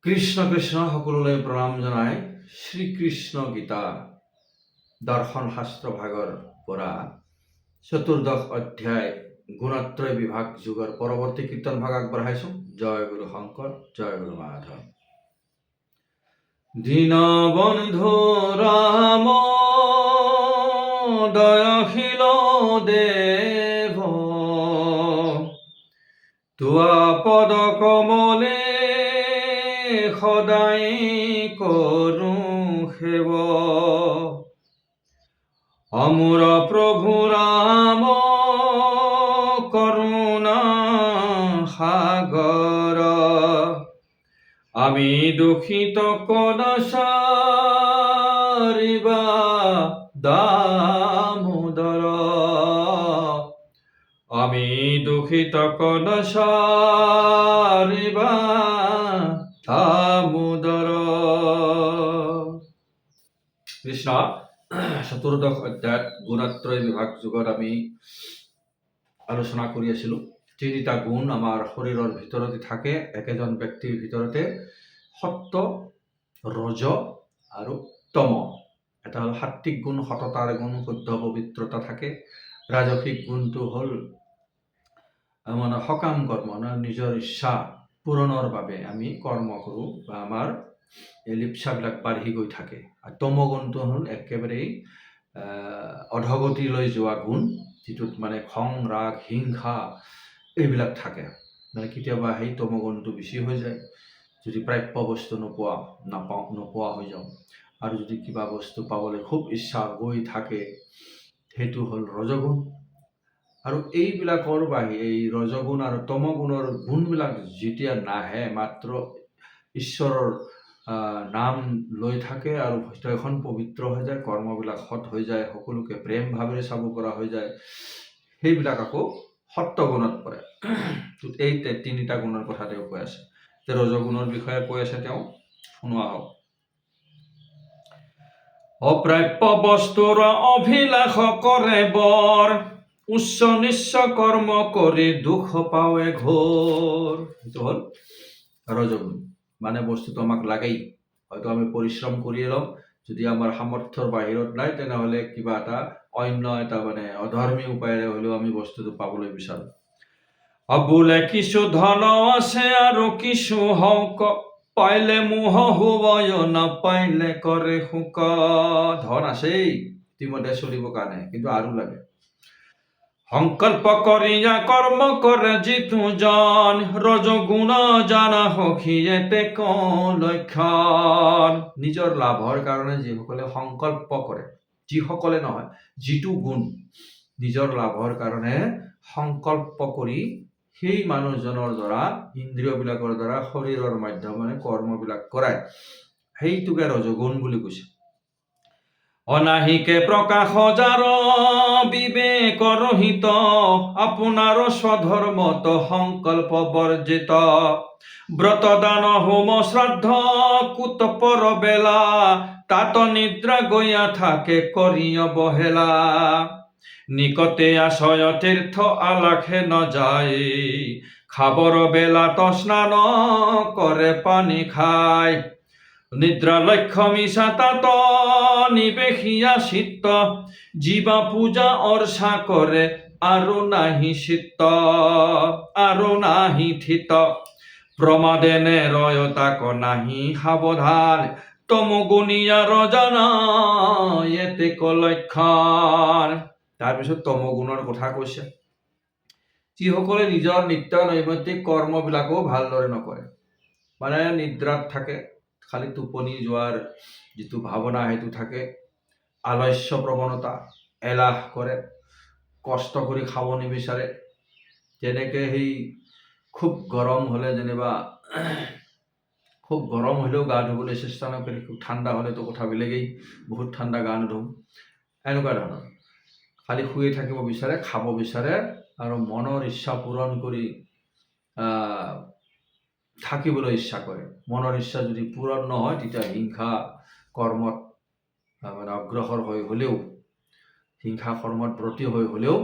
কৃষ্ণ কৃষ্ণ সকলোলৈ প্ৰণাম জনাই শ্ৰীকৃষ্ণ গীতা দৰ্শন শাস্ত্ৰ ভাগৰ পৰা চতুৰ্দশ অধ্যায় গুণত্ৰয় বিভাগ যুগৰ পৰৱৰ্তী কীৰ্তন ভাগ আগবঢ়াইছো। জয় গুৰু শংকৰ, জয় গুৰু মাধৱ। দীনবন্ধু ৰাম দয়াশীল দেৱ, তোৱা পদ কমলে সদায় কৰো সেৱ। অমূৰ প্ৰভু ৰাম কৰুণা সাগৰ, আমি দুখিত কনসাৰিবা দামোদৰ, আমি দুখিত কনসাৰিবা দামোদৰ। কৃষ্ণ চতুৰ্দশ অধ্যায়ত গুণত্ৰয় বিভাগ যুগত আমি আলোচনা কৰি আছিলো। তিনিটা গুণ আমাৰ শৰীৰৰ ভিতৰতে থাকে। একেজন ব্যক্তিৰ ভিতৰতে সত্য, ৰজ আৰু তম। এটা হ'ল সাত্বিক গুণ, সততাৰ গুণ, শুদ্ধ পবিত্ৰতা থাকে। ৰাজসিক গুণটো হ'ল মানে সকাম কৰ্ম, নিজৰ ইচ্ছা পূৰণৰ বাবে আমি কৰ্ম কৰোঁ বা আমাৰ এই লিপ্সাবিলাক বাঢ়ি গৈ থাকে। আৰু তম গুণটো হ'ল একেবাৰেই অধগতিলৈ যোৱা গুণ, যিটোত মানে খং, ৰাগ, হিংসা এইবিলাক থাকে। মানে কেতিয়াবা সেই তম গুণটো বেছি হৈ যায়। যদি প্ৰাপ্য বস্তু নোপোৱা হৈ যাওঁ, আৰু যদি কিবা বস্তু পাবলৈ খুব ইচ্ছা গৈ থাকে, সেইটো হ'ল ৰজগুণ। আৰু এইবিলাকৰ বাহিৰে এই ৰজগুণ আৰু তমগুণৰ গুণবিলাক যেতিয়া নাহে, মাত্ৰ ঈশ্বৰৰ নাম লৈ থাকে আৰু হৃদয়খন পবিত্ৰ হৈ যায়, কৰ্মবিলাক সৎ হৈ যায়, সকলোকে প্ৰেম ভাৱেৰে চাব পৰা হৈ যায়, সেইবিলাক আকৌ সত্যগুণত পৰে। এই তিনিটা গুণৰ কথা তেওঁ কৈ আছে। ৰজগুণৰ বিষয়ে কৈ আছে তেওঁ, শুনোৱা হওক। অপ্ৰাপ্য বস্তুৰ অভিলাষ কৰে বৰ, উচ্চ নিচ্চ কৰ্ম কৰি দুখ পাৱে ঘোৰ। সেইটো হ'ল ৰজগুণ। মানে বস্তুটো আমাক লাগেই, হয়তো আমি পৰিশ্ৰম কৰিয়ে ল'ম, যদি আমাৰ সামৰ্থ্যৰ বাহিৰত নাই তেনেহ'লে কিবা এটা অন্য এটা মানে অধৰ্মী উপায়েৰে হ'লেও আমি বস্তুটো পাবলৈ বিচাৰোঁ। বোলে কিছু ধন আছে আৰু কিছু হওক, পাইলে মোহ হুবয় নাপাইলে কৰে শোক। ধন আছেই ইতিমধ্যে চলিবৰ কাৰণে, কিন্তু আৰু লাগে। সংকল্প কৰিয়া কৰ্ম কৰে যিটো জন, ৰজগুণ জানা সখীয়েতে লক্ষণ। নিজৰ লাভৰ কাৰণে যিসকলে সংকল্প কৰে, যিসকলে নহয়, যিটো গুণ নিজৰ লাভৰ কাৰণে সংকল্প কৰি সেই মানুহজনৰ দ্বাৰা, ইন্দ্ৰিয়বিলাকৰ দ্বাৰা, শৰীৰৰ মাধ্যমেৰে কৰ্মবিলাক কৰায়, সেইটোকে ৰজগুণ বুলি কৈছে। অনাহিকে প্ৰকাশ যাৰ বিবেক ৰহিত, আপোনাৰ স্বধৰ্মত সংকল্প বৰ্জিত। ব্ৰত দান হোম শ্ৰাদ্ধ কুতপৰ বেলা, তাত নিদ্ৰা গৈয়া থাকে কৰি অৱহেলা। নিকটে আশয় তীৰ্থ আলাখে নযায়, খাবৰ বেলাত স্নান কৰে পানী খায়। নিদ্ৰা লক্ষ্য মিছা তাত নিবেশিয়া চিত্ত, জীৱা পূজা অৰ্চা কৰে আৰু নাহি চিত্ত, আৰু নাহি থিত। প্ৰমাদেনে ৰয় তাক নাহি সাৱধান, তমগুণীয়া ৰজানা এতে লক্ষণ। তাৰপিছত তমগুণৰ কথা কৈছে। যিসকলে নিজৰ নিত্য নৈমিত্তিক কৰ্মবিলাকো ভালদৰে নকৰে, মানে নিদ্ৰাত থাকে, খালি টোপনি যোৱাৰ যিটো ভাৱনা সেইটো থাকে, আলস্য প্ৰৱণতা, এলাহ কৰে, কষ্ট কৰি খাব নিবিচাৰে। যেনেকৈ সেই খুব গৰম হ'লে, যেনিবা খুব গৰম হ'লেও গা ধুবলৈ চেষ্টা নকৰে, খুব ঠাণ্ডা হ'লেতো কথা বেলেগেই, বহুত ঠাণ্ডা গা নুধুম, এনেকুৱা ধৰণৰ। খালি শুই থাকিব বিচাৰে, খাব বিচাৰে, আৰু মনৰ ইচ্ছা পূৰণ কৰি থাকিবলৈ ইচ্ছা কৰে। মনৰ ইচ্ছা যদি পূৰণ নহয়, তেতিয়া হিংসা কৰ্মত মানে অগ্ৰসৰ হৈ হ'লেও, হিংসা কৰ্মত ব্ৰতী হৈ হ'লেও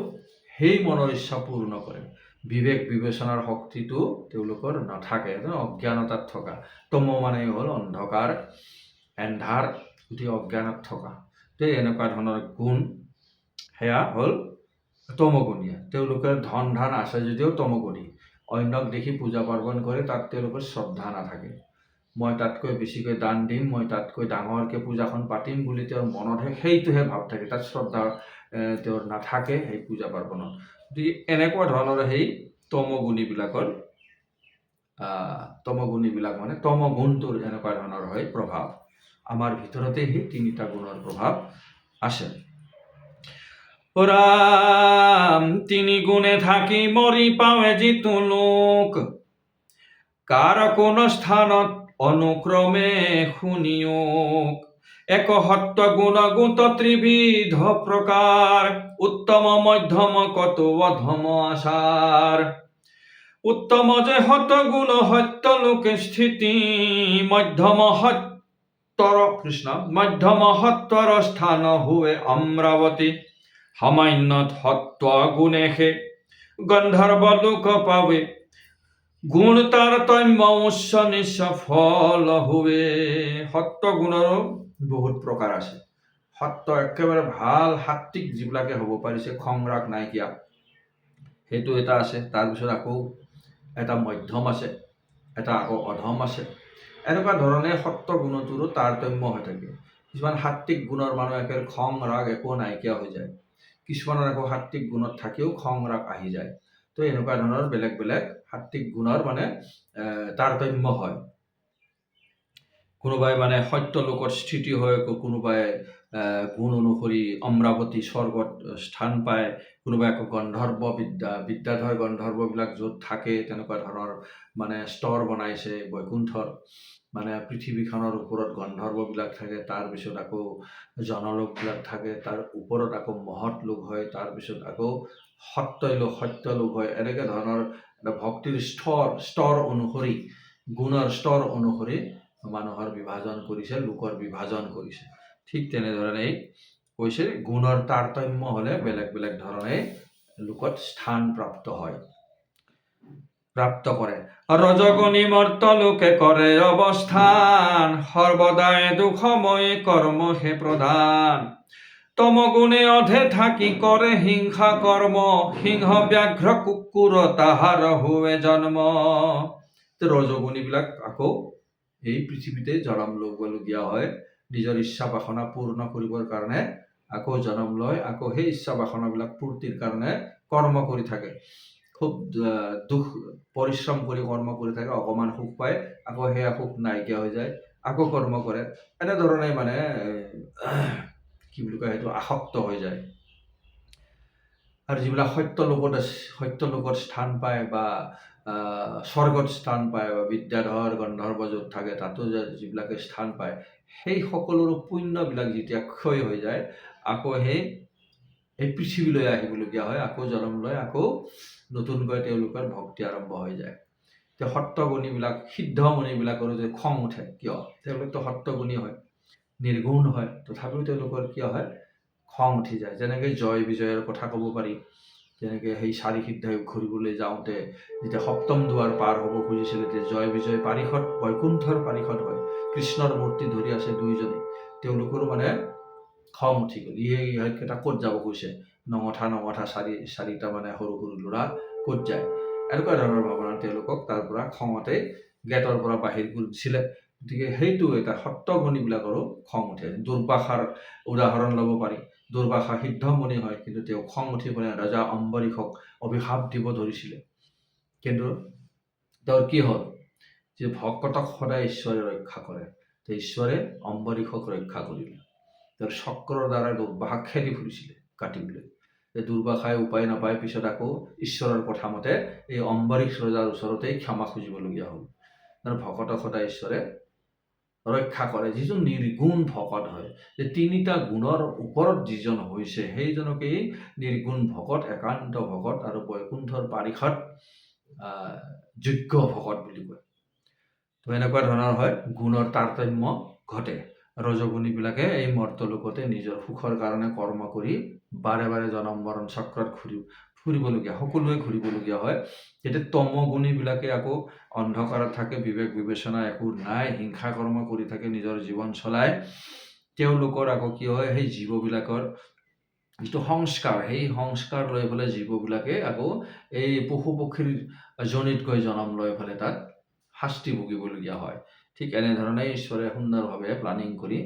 সেই মনৰ ইচ্ছা পূৰ্ণ কৰে। বিবেক বিবেচনাৰ শক্তিটো তেওঁলোকৰ নাথাকে, অজ্ঞানতাত থকা। তম মানে হ'ল অন্ধকাৰ, এন্ধাৰ, গতিকে অজ্ঞানত থকা। এনেকুৱা ধৰণৰ গুণ, সেয়া হ'ল তমগুণীয়া। তেওঁলোকে ধন ধান আছে যদিও তমগুণী। অন্যক দেখি পূজা পাৰ্বণ কৰে, তাত তেওঁলোকৰ শ্ৰদ্ধা নাথাকে। মই তাতকৈ বেছিকৈ দান দিম, মই তাতকৈ ডাঙৰকৈ পূজাখন পাতিম বুলি তেওঁৰ মনতহে সেইটোহে ভাৱ থাকে, তাত শ্ৰদ্ধা তেওঁৰ নাথাকে সেই পূজা পাৰ্বণত। গতিকে এনেকুৱা ধৰণৰ সেই তমগুণীবিলাকৰ তমগুণীবিলাক মানে তমগুণটোৰ এনেকুৱা ধৰণৰ হয় প্ৰভাৱ। আমাৰ ভিতৰতে সেই তিনিটা গুণৰ প্ৰভাৱ আছে। ৰাম তিনি গুণে থাকি মৰি পাৱে যিটো লোক, কাৰ কোন স্থানত অনুক্ৰমে শুনিয়োক। এক সত্য গুণ গুত ত্ৰিবিধ প্ৰকাৰ, উত্তম মধ্যম কত অধম আচাৰ। উত্তম যে সত গুণ সত্য লোকে স্থিতি, মধ্যম সত্যৰ স্থান হুৱে অমৰাৱতী। সামান্যত সত্য গুণেশে গন্ধৰ্ব লোক পাৱে, গুণ তাৰতম্য উচ্চ নিচ্চ ফল হুৱে। সত্য গুণৰো বহুত প্ৰকাৰ আছে। সত্য একেবাৰে ভাল সাত্বিক যিবিলাকে হ'ব পাৰিছে, খং ৰাগ নাইকিয়া, সেইটো এটা আছে। তাৰপিছত আকৌ এটা মধ্যম আছে, এটা আকৌ অধম আছে। এনেকুৱা ধৰণে সত্য গুণটোৰো তাৰতম্য হৈ থাকে। কিছুমান সাত্বিক গুণৰ মানুহ একেবাৰে খং ৰাগ একো নাইকিয়া হৈ যায়, কিছুমানৰ আকৌ সাত্বিক গুণত থাকিও খং ৰাগ আহি যায়। এনেকুৱা ধৰণৰ বেলেগ বেলেগ সাত্বিক গুণৰ মানে তাৰতম্য হয়। কোনোবাই মানে সত্য লোকত স্থিতি হয়, কোনোবাই গুণ অনুসৰি অমৰাৱতী স্বৰ্গত স্থান পায়, কোনোবাই আকৌ গন্ধৰ্ব বিদ্যাধৰ গন্ধৰ্ববিলাক য'ত থাকে তেনেকুৱা ধৰণৰ মানে স্তৰ বনাইছে বৈকুণ্ঠৰ। মানে পৃথিৱীখনৰ ওপৰত গন্ধৰ্ববিলাক থাকে, তাৰপিছত আকৌ জনলোকবিলাক থাকে, তাৰ ওপৰত আকৌ মহৎ লোক হয়, তাৰপিছত আকৌ সত্য লোক হয়। এনেকৈ ধৰণৰ ভক্তিৰ স্তৰ অনুসৰি, গুণৰ স্তৰ অনুসৰি মানুহৰ বিভাজন কৰিছে, লোকৰ বিভাজন কৰিছে। ঠিক তেনেধৰণে কৈছে গুণৰ তাৰতম্য হ'লে বেলেগ বেলেগ ধৰণে লোকত স্থান প্ৰাপ্ত কৰে। ৰজগুণী মৰ্ত লোকে কৰে অৱস্থান, সৰ্বদাই দুখময় কৰ্ম হে প্ৰধান। তমগুণে অধে থাকি কৰে হিংসা কৰ্ম, সিংহ ব্যাঘ্ৰ কুকুৰ তাহাৰ হুৱে জন্ম। ৰজগুণীবিলাক আকৌ এই পৃথিৱীতে জন্ম ল'বলগীয়া হয়, নিজৰ ইচ্ছা বাসনা পূৰ্ণ কৰিবৰ কাৰণে আকৌ জন্ম লয়, আকৌ সেই ইচ্ছা বাসনাবিলাক পূৰ্তিৰ কাৰণে কৰ্ম কৰি থাকে। খুব দুখ পৰিশ্ৰম কৰি কৰ্ম কৰি থাকে, অকণমান সুখ পায়, আকৌ সেয়া সুখ নাইকিয়া হৈ যায়, আকৌ কৰ্ম কৰে। এনেধৰণে মানে কি বুলি কয়, সেইটো আসক্ত হৈ যায়। আৰু যিবিলাক সত্য লোকত স্থান পায় বা স্বৰ্গত স্থান পায়, বা বিদ্যাধৰ গন্ধৰ্ব য'ত থাকে তাতো যিবিলাকে স্থান পায়, সেই সকলোৰে পুণ্যবিলাক যেতিয়া ক্ষয় হৈ যায়, আকৌ সেই পৃথিৱীলৈ আহিবলগীয়া হয়, আকৌ জন্ম লয়, আকৌ নতুনকৈ তেওঁলোকৰ ভক্তি আৰম্ভ হৈ যায়। সত্যগুণীবিলাক, সিদ্ধমণিবিলাকৰো যে খং উঠে কিয়? তেওঁলোকতো সত্যগুণী হয়, নিৰ্গুণ হয়, তথাপিও তেওঁলোকৰ কিয় হয়? খং উঠি যায়। যেনেকৈ জয় বিজয়ৰ কথা ক'ব পাৰি। যেনেকৈ সেই চাৰি সিদ্ধাই ঘূৰিবলৈ যাওঁতে যেতিয়া সপ্তম দুৱাৰ পাৰ হ'ব খুজিছিল, তেতিয়া জয় বিজয় পাৰিষদ, বৈকুণ্ঠৰ পাৰিষদ হয়, কৃষ্ণৰ মূৰ্তি ধৰি আছে দুইজনে, তেওঁলোকৰো মানে খং উঠি গ'ল। ইহঁতকেইটা ক'ত যাব কৈছে, নঙঠা চাৰিটা মানে সৰু সৰু ল'ৰা ক'ত যায়, এনেকুৱা ধৰণৰ ভাৱনা তেওঁলোকক তাৰ পৰা খঙতে গেটৰ পৰা বাহিৰ কৰি দিছিলে। গতিকে সেইটো এটা সত্যগুণীবিলাকৰো খং উঠে। দুৰ্বাসাৰ উদাহৰণ ল'ব পাৰি। দুৰ্বাসা সিদ্ধমণি হয়, কিন্তু তেওঁ খং উঠি পেলাই ৰজা অম্বৰীষক অভিশাপ দিব ধৰিছিলে। কিন্তু তেওঁৰ কি হ'ল, যে ভকতক সদায় ঈশ্বৰে ৰক্ষা কৰে, ঈশ্বৰে অম্বৰীষক ৰক্ষা কৰিলে। তেওঁৰ চক্ৰৰ দ্বাৰা দুৰ্বাসাক খেদি ফুৰিছিলে কাটিবলৈ। দুৰ্বাসাই উপায় নাপায় পিছত আকৌ ঈশ্বৰৰ কথা মতে এই অম্বৰীষ ৰজাৰ ওচৰতেই ক্ষমা খুজিবলগীয়া হ'ল। ভকতক সদায় ঈশ্বৰে ৰক্ষা কৰে। যিজন নিৰ্গুণ ভকত হয়, যে তিনিটা গুণৰ ওপৰত যিজন হৈছে, সেইজনকেই নিৰ্গুণ ভকত, একান্ত ভকত আৰু বৈকুণ্ঠৰ পাৰিষদ যোগ্য ভকত বুলি কয়। এনেকুৱা ধৰণৰ হয়, গুণৰ তাৰতম্য ঘটে। ৰজগুণীবিলাকে এই মৰ্তলোকতে নিজৰ সুখৰ কাৰণে কৰ্ম কৰি বাৰে বাৰে জনম মৰণ চক্ৰত ঘূৰিবলগীয়া, সকলোৱে ঘূৰিবলগীয়া হয়। তেতিয়া তমগুণীবিলাকে আকৌ অন্ধকাৰত থাকে, বিবেক বিবেচনা একো নাই, হিংসা কৰ্ম কৰি থাকে, নিজৰ জীৱন চলায়। তেওঁলোকৰ আকৌ কি হয়, সেই জীৱবিলাকৰ যিটো সংস্কাৰ, সেই সংস্কাৰ লৈ পেলাই জীৱবিলাকে আকৌ এই পশু পক্ষীৰ জনিত গৈ জন্ম লৈ পেলাই তাত শাস্তি ভুগিবলগীয়া হয়। ঠিক এনেধৰণে ঈশ্বৰে সুন্দৰভাৱে প্লানিং কৰি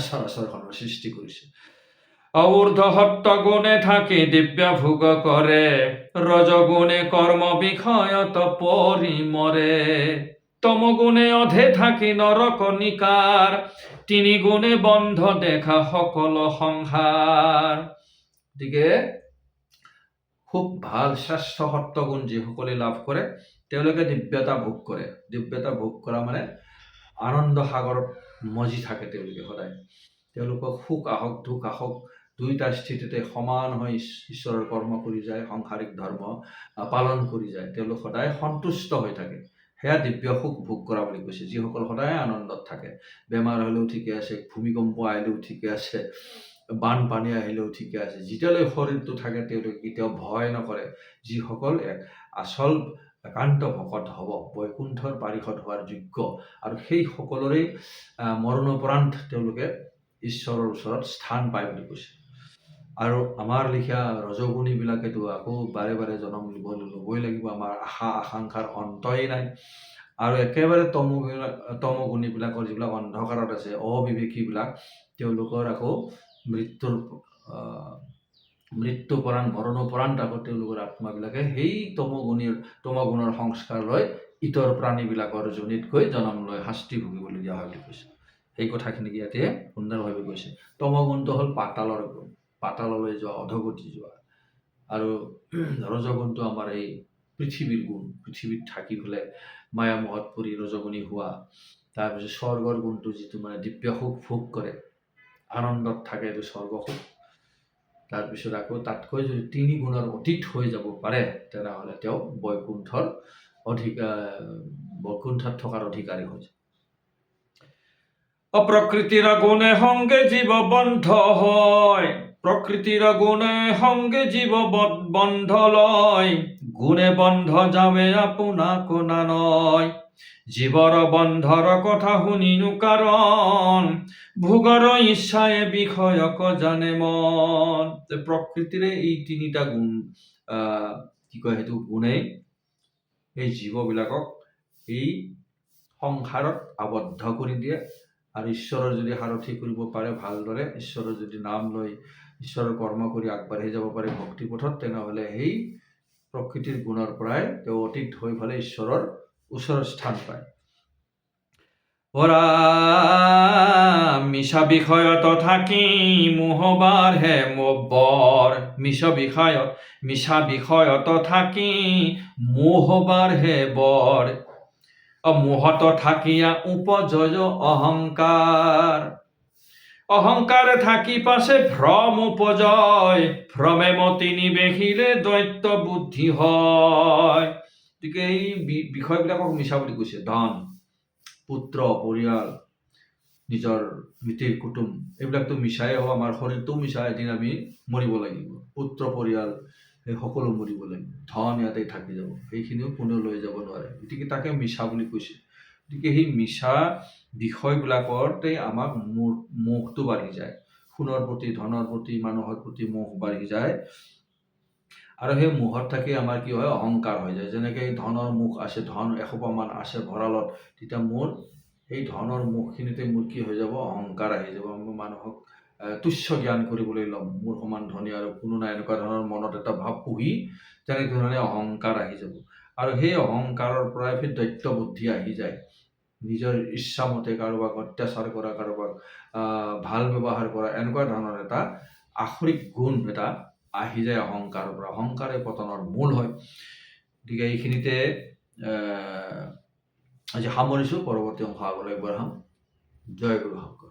চৰাচৰখনৰ সৃষ্টি কৰিছে। ঊৰ্ধ্ব সত্ত্বগুণে থাকি দিব্য ভোগ কৰে, ৰজগুণে কৰ্ম বিষয়ত পৰি মৰে। তমগুণে অধে থাকি নৰক নিকাৰ, তিনি গুণে বন্ধ দেখা সকলো সংসাৰ। গতিকে খুব ভাল শ্ৰেষ্ঠ সত্ত্বগুণ যিসকলে লাভ কৰে তেওঁলোকে দিব্যতা ভোগ কৰে। দিব্যতা ভোগ কৰা মানে আনন্দ সাগৰত মজি থাকে তেওঁলোকে সদায়। তেওঁলোকক সুখ আহক দুখ আহক দুইটা স্থিতিতে সমান হৈ ঈশ্বৰৰ কৰ্ম কৰি যায়, সাংসাৰিক ধৰ্ম পালন কৰি যায়। তেওঁলোক সদায় সন্তুষ্ট হৈ থাকে। সেয়া দিব্য সুখ ভোগ কৰা বুলি কৈছে। যিসকল সদায় আনন্দত থাকে, বেমাৰ হ'লেও ঠিকে আছে, ভূমিকম্প আহিলেও ঠিকে আছে, বানপানী আহিলেও ঠিকে আছে, যেতিয়ালৈ শৰীৰটো থাকে তেওঁলোকে কেতিয়াও ভয় নকৰে। যিসকল এক আচল একান্ত ভকত হ'ব, বৈকুণ্ঠৰ পাৰিষদ হোৱাৰ যোগ্য, আৰু সেই সকলোৰে মৰণোপৰান্ত তেওঁলোকে ঈশ্বৰৰ ওচৰত স্থান পায় বুলি কৈছে। আৰু আমাৰ লিখীয়া ৰজগুণীবিলাকেতো আকৌ বাৰে বাৰে জন্ম ল'বই লাগিব। আমাৰ আশা আকাংক্ষাৰ অন্তই নাই। আৰু একেবাৰে তমগুণীবিলাকৰ যিবিলাক অন্ধকাৰত আছে, অবিবেকীবিলাক, তেওঁলোকৰ আকৌ মৃত্যুপৰাণ মৰণোপৰান্ত আকৌ তেওঁলোকৰ আত্মাবিলাকে সেই তমগুণৰ সংস্কাৰ লৈ ইতৰ প্ৰাণীবিলাকৰ জনিত গৈ জন্ম লৈ শাস্তি ভুগিবলগীয়া হয় বুলি কৈছে। সেই কথাখিনি ইয়াতে সুন্দৰভাৱে কৈছে। তমগুণটো হ'ল পাতালৰ গুণ, পাতাললৈ যোৱা, অধগতি যোৱা। আৰু ৰজগুণটো আমাৰ এই পৃথিৱীৰ গুণ, পৃথিৱীত থাকি পেলাই মায়ামোহত পৰি ৰজগুণী হোৱা। তাৰপিছত স্বৰ্গৰ গুণটো যিটো মানে দিব্য সুখ ভোগ কৰে, আনন্দত থাকে, এইটো স্বৰ্গ সুখ। তাৰপিছত আকৌ তাতকৈ যদি তিনি গুণৰ অতীত হৈ যাব পাৰে তেনেহ'লে তেওঁ বৈকুণ্ঠত থকাৰ অধিকাৰী হৈ যায়। অপ্ৰকৃতিৰ গুণে সংগে জীৱ বন্ধ হয়, প্ৰকৃতিৰ গুণে সংগে জীৱ বন্ধ লয়, গুণে বন্ধ যাবে আপোনাক নানয়। জীৱৰ বন্ধৰ কথা শুনিনো কাৰণ, ভোগৰ ইচ্ছায়ে বিষয়ক জানে মন। প্ৰকৃতিৰে এই তিনিটা গুণ সেইটো গুণে এই জীৱবিলাকক এই সংসাৰত আবদ্ধ কৰি দিয়ে। আৰু ঈশ্বৰৰ যদি সাৰথি কৰিব পাৰে ভালদৰে, ঈশ্বৰৰ যদি নাম লৈ ঈশ্বৰৰ কৰ্ম কৰি আগবাঢ়ি যাব পাৰে ভক্তি পথত, তেনেহ'লে সেই প্ৰকৃতিৰ গুণৰ পৰাই তেওঁ অতীত হৈ পেলাই ঈশ্বৰৰ ওচৰৰ স্থান পায়। মিছা বিষয়ত থাকি মোহবাৰ হে বৰ, মিছা বিষয়ত থাকি মোহবাৰ হে বৰ, মোহত থাকিয়া উপজয় অহংকাৰ। অহংকারে থাকি পাশে ভ্রম উপজয়, ভ্রমে মতি নিবেশিলে দৈত্য বুদ্ধি হয়। গতিকে এই বিষয়বিলাকক মিছা বুলি কৈছে। ধন, পুত্ৰ, পৰিয়াল, নিজৰ মিতিৰ কুটুম, এইবিলাকতো মিছাই হ'ব। আমাৰ শৰীৰটো মিছা, এদিন আমি মৰিব লাগিব। পুত্ৰ পৰিয়াল সেই সকলো মৰিব লাগিব। ধন ইয়াতে থাকি যাব, সেইখিনিও কোনেও লৈ যাব নোৱাৰে। গতিকে তাকে মিছা বুলি কৈছে। গতিকে সেই মিছা বিষয়বিলাকতে আমাক মোহটো বাঢ়ি যায়। সোণৰ প্ৰতি, ধনৰ প্ৰতি, মানুহৰ প্ৰতি মোহ বাঢ়ি যায়। আৰু সেই মোহত থাকি আমাৰ কি হয়, অহংকাৰ হৈ যায়। যেনেকৈ ধনৰ মুখ আছে, ধন এসোপামান আছে ভঁৰালত, তেতিয়া মোৰ সেই ধনৰ মুখখিনিতে মোৰ কি হৈ যাব, অহংকাৰ আহি যাব। মই মানুহক তুচ্ছ জ্ঞান কৰিবলৈ ল'ম, মোৰ সমান ধনী আৰু কোনো নাই, এনেকুৱা ধৰণৰ মনত এটা ভাৱ পুহি তেনেধৰণে অহংকাৰ আহি যাব। আৰু সেই অহংকাৰৰ পৰাই ফিৰ দৈত্য বুদ্ধি আহি যায়। নিজৰ ইচ্ছামতে কাৰোবাক অত্যাচাৰ কৰা, কাৰোবাক ভাল ব্যৱহাৰ কৰা, এনেকুৱা ধৰণৰ এটা আসুৰিক গুণ এটা আহি যায় অহংকাৰৰ পৰা। অহংকাৰে পতনৰ মূল হয়। গতিকে এইখিনিতে আজি সামৰিছোঁ, পৰৱৰ্তী অংশ আগলৈ বঢ়াম। জয় গুৰু শংকৰ।